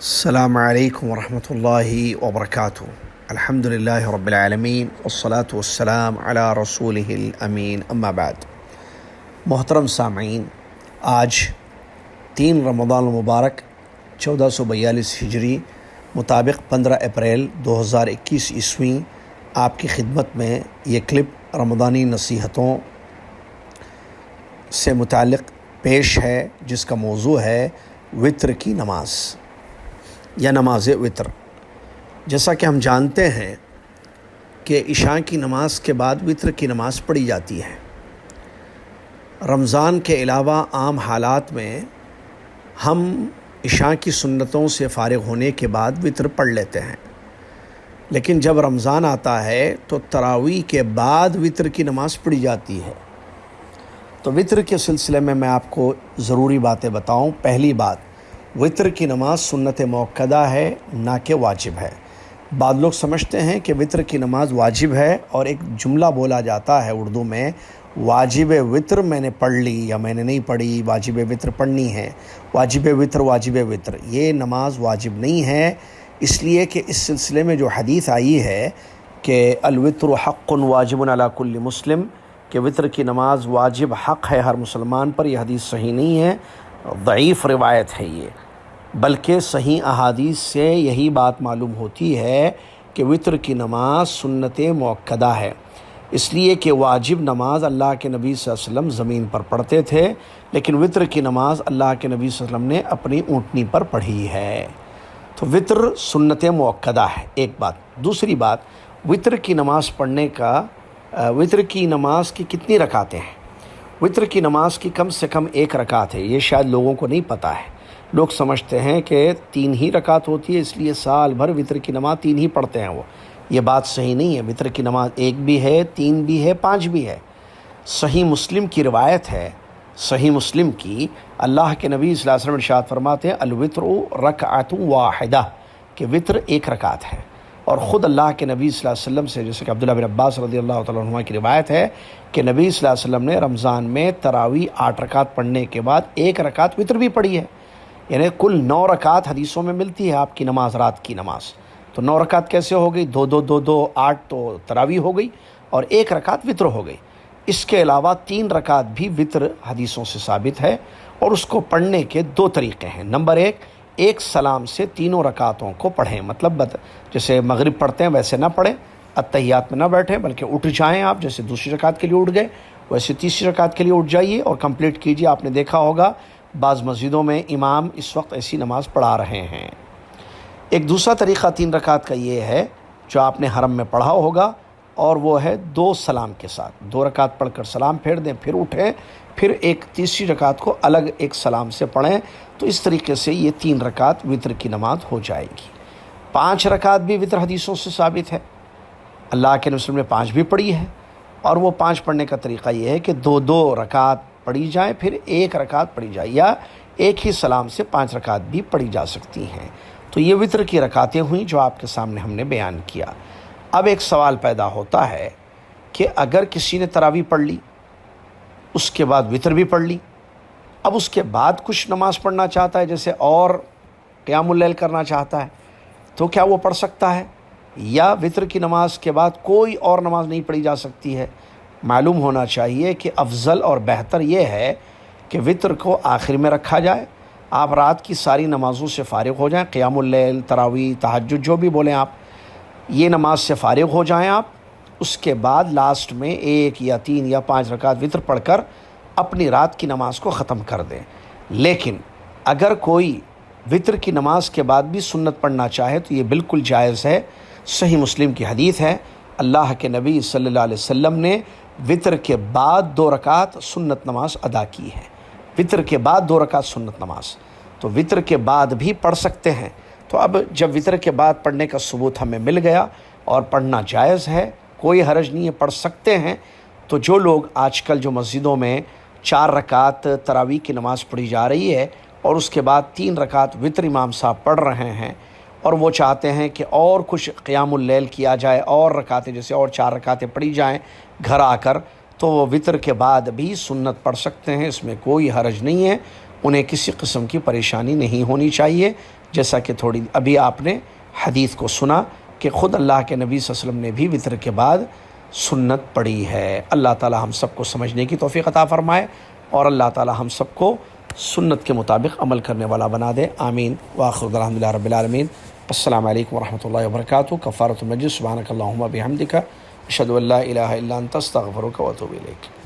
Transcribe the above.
السلام علیکم ورحمۃ اللہ وبرکاتہ۔ الحمد للہ رب العالمین والصلاة والسلام علی رسولہ الامین، اما بعد۔ محترم سامعین، آج 3 رمضان المبارک 1442 ہجری مطابق 15 اپریل 2021 عیسوی آپ کی خدمت میں یہ کلپ رمضانی نصیحتوں سے متعلق پیش ہے، جس کا موضوع ہے وتر کی نماز یا نماز وتر۔ جیسا کہ ہم جانتے ہیں کہ عشاء کی نماز کے بعد وتر کی نماز پڑھی جاتی ہے۔ رمضان کے علاوہ عام حالات میں ہم عشاء کی سنتوں سے فارغ ہونے کے بعد وتر پڑھ لیتے ہیں، لیکن جب رمضان آتا ہے تو تراویح کے بعد وتر کی نماز پڑھی جاتی ہے۔ تو وتر کے سلسلے میں آپ کو ضروری باتیں بتاؤں۔ پہلی بات، وتر کی نماز سنت موقدہ ہے، نہ کہ واجب ہے۔ بعض لوگ سمجھتے ہیں کہ وتر کی نماز واجب ہے، اور ایک جملہ بولا جاتا ہے اردو میں، واجب وتر میں نے پڑھ لی یا میں نے نہیں پڑھی، واجب وتر پڑھنی ہے، واجب وتر واجب وتر۔ یہ نماز واجب نہیں ہے، اس لیے کہ اس سلسلے میں جو حدیث آئی ہے کہ الوتر حق واجب علی کل مسلم، کہ وتر کی نماز واجب حق ہے ہر مسلمان پر، یہ حدیث صحیح نہیں ہے، ضعیف روایت ہے یہ۔ بلکہ صحیح احادیث سے یہی بات معلوم ہوتی ہے کہ وتر کی نماز سنت موقدہ ہے، اس لیے کہ واجب نماز اللہ کے نبی صلی اللہ علیہ وسلم زمین پر پڑھتے تھے، لیکن وتر کی نماز اللہ کے نبی صلی اللہ علیہ وسلم نے اپنی اونٹنی پر پڑھی ہے۔ تو وتر سنت موقدہ ہے، ایک بات۔ دوسری بات، وتر کی نماز پڑھنے کا وتر کی نماز کی کتنی رکعتیں ہیں؟ وتر کی نماز کی کم سے کم 1 رکعت ہے۔ یہ شاید لوگوں کو نہیں پتہ ہے، لوگ سمجھتے ہیں کہ 3 ہی رکعت ہوتی ہے، اس لیے سال بھر وتر کی نماز 3 ہی پڑھتے ہیں وہ۔ یہ بات صحیح نہیں ہے، وتر کی نماز 1 بھی ہے، 3 بھی ہے، 5 بھی ہے۔ صحیح مسلم کی روایت ہے، صحیح مسلم کی، اللہ کے نبی صلی اللہ علیہ وسلم ارشاد فرماتے ہیں الوتر رکعت واحدہ، کہ وتر 1 رکعت ہے۔ اور خود اللہ کے نبی صلی اللہ علیہ وسلم سے، جیسے کہ عبداللہ بن عباس رضی اللہ تعالیٰ عنہ کی روایت ہے کہ نبی صلی اللہ علیہ وسلم نے رمضان میں تراویح 8 رکعت پڑھنے کے بعد 1 رکعت وتر بھی پڑھی ہے، یعنی کل 9 رکعت حدیثوں میں ملتی ہے آپ کی نماز، رات کی نماز۔ تو 9 رکعت کیسے ہو گئی؟ 2 2 2 2 8 تو تراویح ہو گئی، اور 1 رکعت وتر ہو گئی۔ اس کے علاوہ 3 رکعت بھی وتر حدیثوں سے ثابت ہے، اور اس کو پڑھنے کے 2 طریقے ہیں۔ نمبر 1، ایک سلام سے تینوں رکعتوں کو پڑھیں، مطلب جیسے مغرب پڑھتے ہیں ویسے نہ پڑھیں، اتحیات میں نہ بیٹھیں، بلکہ اٹھ جائیں آپ، جیسے دوسری رکعت کے لیے اٹھ گئے ویسے تیسری رکعت کے لیے اٹھ جائیے اور کمپلیٹ کیجیے۔ آپ نے دیکھا ہوگا بعض مسجدوں میں امام اس وقت ایسی نماز پڑھا رہے ہیں۔ ایک دوسرا طریقہ 3 رکعت کا یہ ہے، جو آپ نے حرم میں پڑھا ہوگا، اور وہ ہے 2 سلام کے ساتھ، 2 رکعت پڑھ کر سلام پھیر دیں، پھر اٹھیں، پھر ایک تیسری رکعت کو الگ ایک سلام سے پڑھیں۔ تو اس طریقے سے یہ 3 رکعت وتر کی نماز ہو جائے گی۔ 5 رکعت بھی وتر حدیثوں سے ثابت ہے، اللہ کے نبی صلی اللہ علیہ وسلم نے 5 بھی پڑھی ہے، اور وہ 5 پڑھنے کا طریقہ یہ ہے کہ 2 رکعت پڑھی جائیں، پھر 1 رکعت پڑھی جائے، یا ایک ہی سلام سے 5 رکعت بھی پڑھی جا سکتی ہیں۔ تو یہ وتر کی رکعتیں ہوئیں جو آپ کے سامنے ہم نے بیان کیا۔ اب ایک سوال پیدا ہوتا ہے کہ اگر کسی نے تراویح پڑھ لی، اس کے بعد وتر بھی پڑھ لی، اب اس کے بعد کچھ نماز پڑھنا چاہتا ہے، جیسے اور قیام اللیل کرنا چاہتا ہے، تو کیا وہ پڑھ سکتا ہے؟ یا وتر کی نماز کے بعد کوئی اور نماز نہیں پڑھی جا سکتی ہے؟ معلوم ہونا چاہیے کہ افضل اور بہتر یہ ہے کہ وتر کو آخر میں رکھا جائے، آپ رات کی ساری نمازوں سے فارغ ہو جائیں، قیام اللیل، تراویح، تہجد، جو بھی بولیں آپ، یہ نماز سے فارغ ہو جائیں آپ، اس کے بعد لاسٹ میں 1 یا 3 یا 5 رکعت وتر پڑھ کر اپنی رات کی نماز کو ختم کر دیں۔ لیکن اگر کوئی وتر کی نماز کے بعد بھی سنت پڑھنا چاہے تو یہ بالکل جائز ہے۔ صحیح مسلم کی حدیث ہے، اللہ کے نبی صلی اللہ علیہ وسلم نے وتر کے بعد 2 رکعت سنت نماز ادا کی ہے، وتر کے بعد 2 رکعت سنت نماز، تو وتر کے بعد بھی پڑھ سکتے ہیں۔ تو اب جب وتر کے بعد پڑھنے کا ثبوت ہمیں مل گیا اور پڑھنا جائز ہے، کوئی حرج نہیں ہے، پڑھ سکتے ہیں، تو جو لوگ آج کل جو مسجدوں میں 4 رکعت تراویح کی نماز پڑھی جا رہی ہے اور اس کے بعد 3 رکعت وتر امام صاحب پڑھ رہے ہیں، اور وہ چاہتے ہیں کہ اور کچھ قیام اللیل کیا جائے، اور رکعتیں جیسے اور 4 رکعتیں پڑھی جائیں گھر آ کر، تو وہ وتر کے بعد بھی سنت پڑھ سکتے ہیں، اس میں کوئی حرج نہیں ہے۔ انہیں کسی قسم کی پریشانی نہیں ہونی چاہیے، جیسا کہ تھوڑی ابھی آپ نے حدیث کو سنا کہ خود اللہ کے نبی صلی اللہ علیہ وسلم نے بھی وطر کے بعد سنت پڑھی ہے۔ اللہ تعالی ہم سب کو سمجھنے کی توفیق عطا فرمائے، اور اللہ تعالی ہم سب کو سنت کے مطابق عمل کرنے والا بنا دے، آمین۔ وآخر الحمدللہ رب العالمین۔ السلام علیکم ورحمۃ اللہ وبرکاتہ۔ کفارۃ المجلس، سبحانک اللہم وبحمدک، اشہد ان لا الہ الا انت، استغفرک واتوب الیک۔